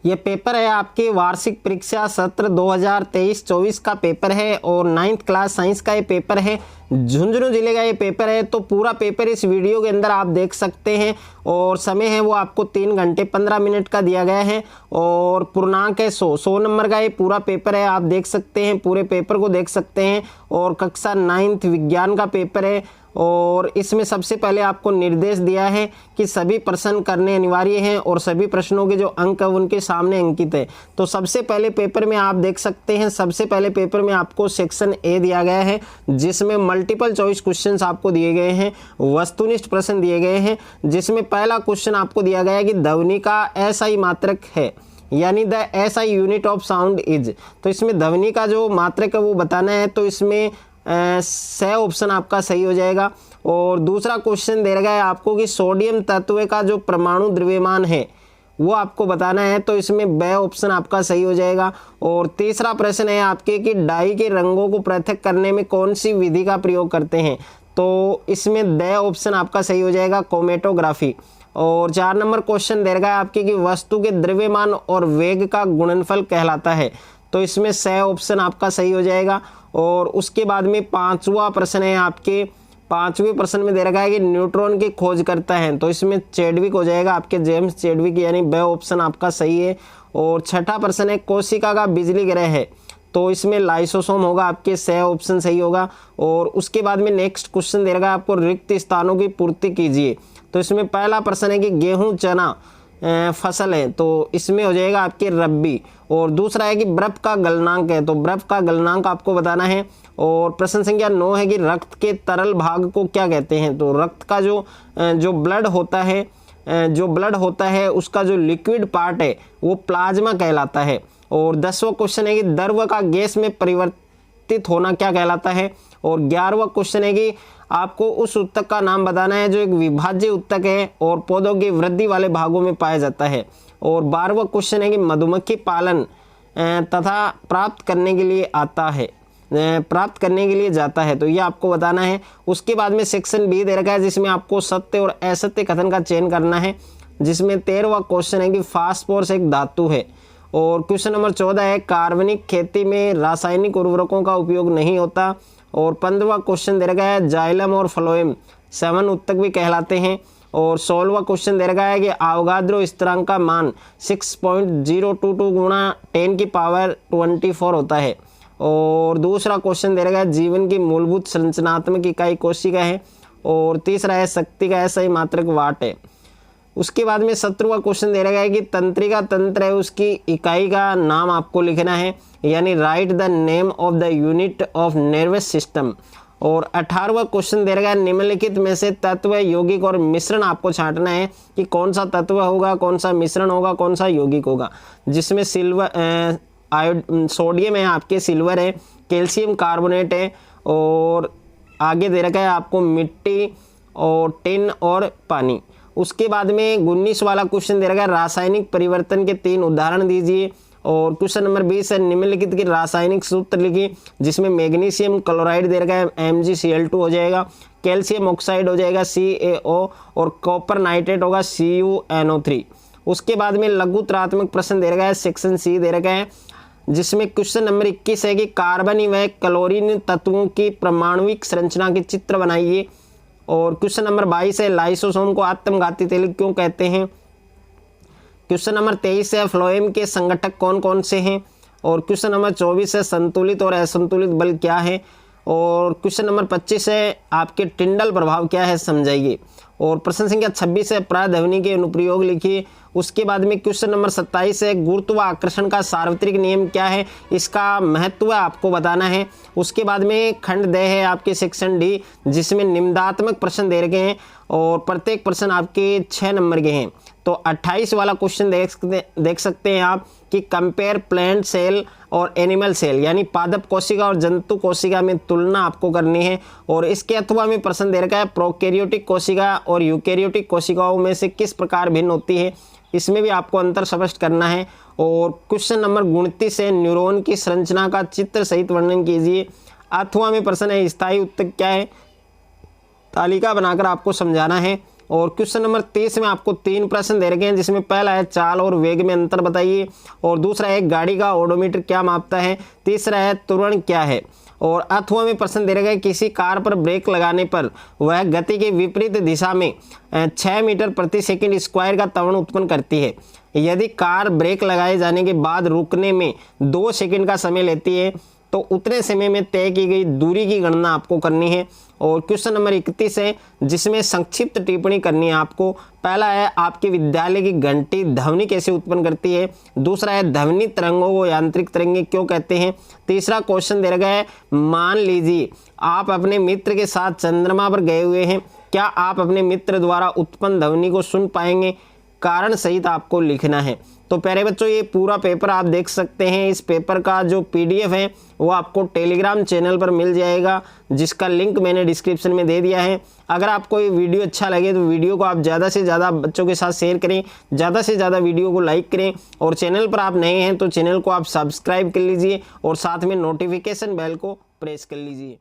ये पेपर है आपके वार्षिक परीक्षा सत्र 2023-24 का पेपर है और 9th क्लास साइंस का ये पेपर है। झुंझुनू जिले का ये पेपर है। तो पूरा पेपर इस वीडियो के अंदर आप देख सकते हैं और समय है वो आपको 3 घंटे 15 मिनट का दिया गया है और पूर्णांक है 100 नंबर का ये पूरा पेपर है। आप देख सकते हैं, पूरे पेपर को देख सकते हैं और कक्षा 9th विज्ञान का पेपर है और इसमें सबसे पहले आपको निर्देश दिया है कि सभी प्रश्न करने अनिवार्य हैं और सभी प्रश्नों के जो अंक है उनके सामने अंकित है। तो सबसे पहले पेपर में आप देख सकते हैं, सबसे पहले पेपर में आपको सेक्शन ए दिया गया है जिसमें मल्टीपल चॉइस क्वेश्चंस आपको दिए गए हैं, वस्तुनिष्ठ प्रश्न दिए गए हैं। जिसमें पहला क्वेश्चन आपको दिया गया है कि ध्वनि का एसआई मात्रक है, यानी the SI unit of sound is. तो इसमें ध्वनि का जो मात्रक है वो बताना है। तो इसमें स ऑप्शन आपका सही हो जाएगा। और दूसरा क्वेश्चन दे रखा है आपको कि सोडियम तत्व का जो परमाणु द्रव्यमान है वो आपको बताना है। तो इसमें ब ऑप्शन आपका सही हो जाएगा। और तीसरा प्रश्न है आपके कि डाई के रंगों को पृथक करने में कौन सी विधि का प्रयोग करते हैं। तो इसमें द ऑप्शन आपका सही हो जाएगा, क्रोमेटोग्राफी। और 4 नंबर क्वेश्चन दे रखा है आपके कि वस्तु के द्रव्यमान और वेग का गुणनफल कहलाता है। तो इसमें स ऑप्शन आपका सही हो जाएगा। और उसके बाद में 5वां प्रश्न है आपके, 5वें प्रश्न में दे रखा है कि न्यूट्रॉन की खोज करता है। तो इसमें चैडविक हो जाएगा, आपके जेम्स चैडविक, यानी ब ऑप्शन आपका सही है। और 6ठा प्रश्न है कोशिका का बिजली ग्रह है। तो इसमें लाइसोसोम होगा, आपके स ऑप्शन सही होगा। और उसके बाद में नेक्स्ट क्वेश्चन दे रखा है आपको रिक्त स्थानों की पूर्ति कीजिए। तो इसमें पहला प्रश्न है कि गेहूं चना फसल है, तो इसमें हो जाएगा आपके रब्बी। और दूसरा है कि बर्फ का गलनांक है, तो बर्फ का गलनांक आपको बताना है। और प्रश्न संख्या 9 है कि रक्त के तरल भाग को क्या कहते हैं। तो रक्त का जो ब्लड होता है उसका जो लिक्विड पार्ट है वो प्लाज्मा कहलाता है। और 10वां क्वेश्चन है कि द्रव का गैस में परिवर्तित होना क्या कहलाता है। और 11वां क्वेश्चन है कि आपको उस उत्तक का नाम बताना है जो एक विभाज्य उत्तक है और पौधों की वृद्धि वाले भागों में पाया जाता है। और 12वां क्वेश्चन है कि मधुमक्खी पालन तथा प्राप्त करने के लिए जाता है। तो ये आपको बताना है। उसके बाद में सेक्शन बी दे रखा है जिसमें आपको सत्य और असत्य कथन का चयन करना है। जिसमें 13वां क्वेश्चन है कि फास्फोरस एक धातु है। और क्वेश्चन नंबर 14 है कार्बनिक खेती में रासायनिक उर्वरकों का उपयोग नहीं होता। और 15वां क्वेश्चन दे रखा है जाइलम और फ्लोएम 7 उत्तक भी कहलाते हैं। और 16वां क्वेश्चन दे रखा है कि आवगाद्रो स्थिरांक का मान 6.022 गुणा 10 की पावर 24 होता है। और दूसरा क्वेश्चन दे रखा है जीवन की मूलभूत संरचनात्मक इकाई कोशिका है। और तीसरा है शक्ति का एसआई मात्रक वाट है। उसके बाद में 17वां क्वेश्चन दे रखा है कि तंत्रिका तंत्र है उसकी इकाई का नाम आपको लिखना है, यानी right the name of the unit of nervous system. और 18वां क्वेश्चन दे रखा है निम्नलिखित में से तत्व यौगिक और मिश्रण आपको छांटना है कि कौन सा तत्व होगा, कौन सा मिश्रण होगा, कौन सा यौगिक होगा। जिसमें सोडियम है आपके, सिल्वर है, कैल्शियम कार्बोनेट है और आगे दे रखा है आपको मिट्टी और टिन और पानी। उसके बाद में 19 वाला क्वेश्चन दे रखा है रासायनिक परिवर्तन के 3 उदाहरण दीजिए। और क्वेश्चन नंबर 20 है निम्नलिखित के रासायनिक सूत्र लिखिए। जिसमें मैग्नीशियम क्लोराइड दे रखा है MgCl2 हो जाएगा, कैल्शियम ऑक्साइड हो जाएगा CaO और कॉपर नाइट्रेट होगा CuNO3। उसके बाद में लघुत्रात्मक प्रश्न दे रखा है सेक्शन सी दे रखा है जिसमें क्वेश्चन नंबर 21 है कि कार्बन व क्लोरीन तत्वों की परमाणुविक संरचना के चित्र बनाइए। और क्वेश्चन नंबर 22 है लाइसोसोम को आत्मघाती तेल क्यों कहते हैं। क्वेश्चन नंबर 23 है फ्लोएम के संगठक कौन कौन से हैं। और क्वेश्चन नंबर 24 है संतुलित और असंतुलित बल क्या है। और क्वेश्चन नंबर 25 है आपके टिंडल प्रभाव क्या है समझाइए। और प्रश्न संख्या 26 है प्राध्वनि के अनुप्रयोग लिखिए। उसके बाद में क्वेश्चन नंबर 27 है गुरुत्वाकर्षण का सार्वत्रिक नियम क्या है, इसका महत्व आपको बताना है। उसके बाद में खंड द है आपके सेक्शन डी जिसमें निम्नात्मक प्रश्न दे रखे हैं और प्रत्येक प्रश्न आपके 6 नंबर के हैं। तो 28 वाला क्वेश्चन देख सकते हैं आप कि कंपेयर प्लांट सेल और एनिमल सेल, यानी पादप कोशिका और जंतु कोशिका में तुलना आपको करनी है। और इसके अथवा में प्रश्न दे रखा है प्रोकैरियोटिक कोशिका और यूकैरियोटिक कोशिकाओं में से किस प्रकार भिन्न होती है, इसमें भी आपको अंतर स्पष्ट करना है। और क्वेश्चन नंबर 29 है न्यूरॉन की संरचना का चित्र सहित वर्णन कीजिए। अथवा में प्रश्न है स्थायी उत्तक क्या है, तालिका बनाकर आपको समझाना है। और क्वेश्चन नंबर 30 में आपको 3 प्रश्न दे रखे हैं, जिसमें पहला है चाल और वेग में अंतर बताइए, और दूसरा है गाड़ी का ओडोमीटर क्या मापता है, तीसरा है त्वरण क्या है, और अथवा में प्रश्न दे रखा है किसी कार पर ब्रेक लगाने पर वह गति के विपरीत दिशा में 6 मीटर प्रति सेकंड स्क्वायर का त्वरण उत्पन्न करती है। यदि कार ब्रेक लगाए जाने के बाद रुकने में 2 सेकंड का समय लेती है तो उतने समय में तय की गई दूरी की गणना आपको करनी है। और क्वेश्चन नंबर 31 है, जिसमें संक्षिप्त टिप्पणी करनी है आपको। पहला है आपके विद्यालय की घंटी ध्वनि कैसे उत्पन्न करती है, दूसरा है ध्वनि तरंगों को यांत्रिक तरंगे क्यों कहते हैं, तीसरा क्वेश्चन दे रखा है मान लीजिए आप अपने मित्र के साथ चंद्रमा पर गए हुए हैं, क्या आप अपने मित्र द्वारा उत्पन्न ध्वनि को सुन पाएंगे, कारण सहित आपको लिखना है। तो प्यारे बच्चों ये पूरा पेपर आप देख सकते हैं। इस पेपर का जो पीडीएफ है वो आपको टेलीग्राम चैनल पर मिल जाएगा, जिसका लिंक मैंने डिस्क्रिप्शन में दे दिया है। अगर आपको ये वीडियो अच्छा लगे तो वीडियो को आप ज़्यादा से ज़्यादा बच्चों के साथ शेयर करें, ज़्यादा से ज़्यादा वीडियो को लाइक करें, और चैनल पर आप नए हैं तो चैनल को आप सब्सक्राइब कर लीजिए और साथ में नोटिफिकेशन बेल को प्रेस कर लीजिए।